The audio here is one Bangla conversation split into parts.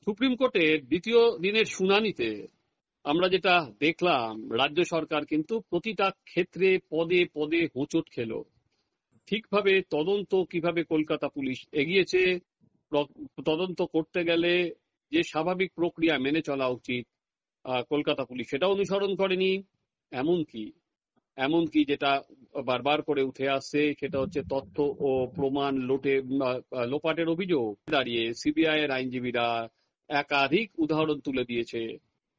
সুপ্রিম কোর্টের দ্বিতীয় দিনের শুনানিতে আমরা যেটা দেখলাম, রাজ্য সরকার কিন্তু প্রতিটা ক্ষেত্রে পদে পদে হোঁচট খেলো। ঠিকভাবে তদন্ত কিভাবে কলকাতা পুলিশ এগিয়েছে, তদন্ত করতে গেলে যে স্বাভাবিক প্রক্রিয়া মেনে চলা উচিত কলকাতা পুলিশ সেটা অনুসরণ করেনি। এমনকি এমনকি যেটা বারবার করে উঠে আসছে সেটা হচ্ছে তথ্য ও প্রমাণ লোপাটের অভিযোগ দাঁড়িয়ে সিবিআই এর আইনজীবীরা একাধিক উদাহরণ তুলে দিয়েছে।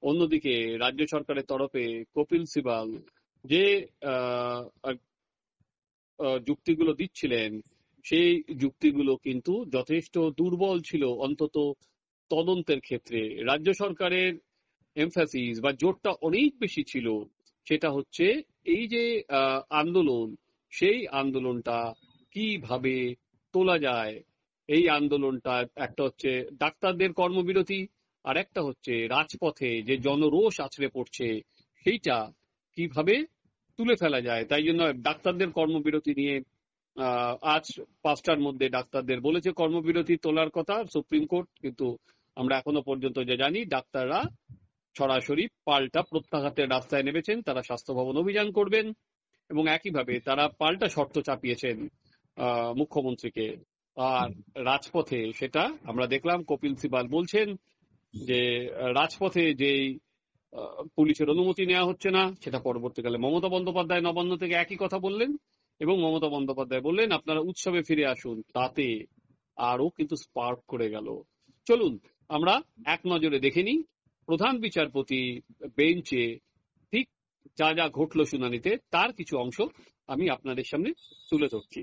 অন্যদিকে রাজ্য সরকারের তরফে কপিল সিবাল যে আহ, যুক্তিগুলো দিচ্ছিলেন সেই যুক্তিগুলো কিন্তু যথেষ্ট দুর্বল ছিল, অন্তত তদন্তের ক্ষেত্রে। রাজ্য সরকারের এমফাসিস বা জোরটা অনেক বেশি ছিল, সেটা হচ্ছে এই যে আন্দোলন, সেই আন্দোলনটা কিভাবে তোলা যায়। এই আন্দোলনটা একটা হচ্ছে ডাক্তারদের কর্মবিরতি, আর একটা হচ্ছে রাজপথে যে জনরোষ আছড়ে পড়ছে সেইটা কিভাবে তুলে ফেলা যায়। তাই জন্য ডাক্তারদের কর্মবিরতি নিয়ে আজ 5টার মধ্যে ডাক্তারদের বলেছে কর্মবিরতি তোলার কথা সুপ্রিম কোর্ট, কিন্তু আমরা এখনো পর্যন্ত যে জানি ডাক্তাররা সরাসরি পাল্টা প্রত্যাঘাতের রাস্তায় নেমেছেন, তারা স্বাস্থ্য ভবন অভিযান করবেন এবং একইভাবে তারা পাল্টা শর্ত চাপিয়েছেন মুখ্যমন্ত্রীকে। আর রাজপথে সেটা আমরা দেখলাম, কপিল সিবাল বলছেন যে রাজপথে যেই পুলিশের অনুমতি নেওয়া হচ্ছে না, সেটা পরবর্তীকালে মমতা বন্দ্যোপাধ্যায় নবান্ন থেকে একই কথা বললেন এবং মমতা বন্দ্যোপাধ্যায় বললেন আপনারা উৎসবে ফিরে আসুন। তাতে আরো কিন্তু স্পার্ক করে গেল। চলুন আমরা এক নজরে দেখে নিই প্রধান বিচারপতি বেঞ্চে ঠিক যা যা ঘটলো শুনানিতে, তার কিছু অংশ আমি আপনাদের সামনে তুলে ধরছি।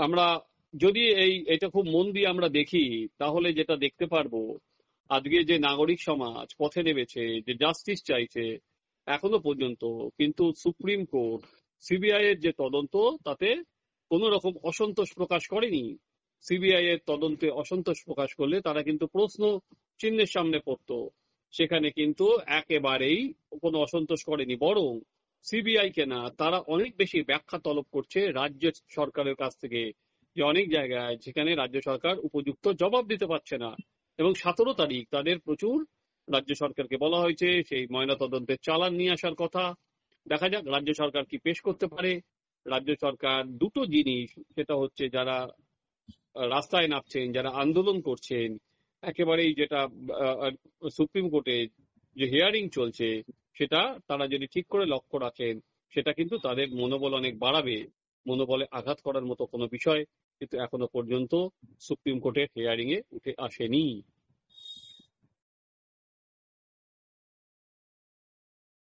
আমরা যদি এটা খুব মন দিয়ে আমরা দেখি, তাহলে যেটা দেখতে পারবো, আজকে যে নাগরিক সমাজ পথে নেমেছে, যে জাস্টিস চাইছে, এখনো পর্যন্ত কিন্তু সুপ্রিম কোর্ট, সিবিআই এর যে তদন্ত, তাতে কোনো রকম অসন্তোষ প্রকাশ করেনি। সিবিআই এর তদন্তে অসন্তোষ প্রকাশ করলে তারা কিন্তু প্রশ্ন চিহ্নের সামনে পড়তো। সেখানে কিন্তু একেবারেই কোনো অসন্তোষ করেনি, বরং সিবিআই কে না, তারা অনেক বেশি ব্যাখ্যা তলব করছে রাজ্য সরকারের কাছ থেকে, যে অনেক জায়গায় যেখানে রাজ্য সরকার উপযুক্ত জবাব দিতে পারছে না। এবং 17 তারিখ তাদের প্রচুর রাজ্য সরকারকে বলা হয়েছে সেই ময়নাতদন্তের চালান নিয়ে আসার কথা। দেখা যাক রাজ্য সরকার কি পেশ করতে পারে। রাজ্য সরকার দুটো জিনিস, সেটা হচ্ছে যারা রাস্তায় নামছেন, যারা আন্দোলন করছেন, একেবারেই যেটা সুপ্রিম কোর্টে যে হিয়ারিং চলছে, সেটা তারা যদি ঠিক করে লক্ষ্য রাখেন, সেটা কিন্তু তাদের মনোবল অনেক বাড়াবে। মনোবলে আঘাত করার মতো কোনো বিষয় কিন্তু এখনো পর্যন্ত সুপ্রিম কোর্টের হিয়ারিং এ উঠে আসেনি।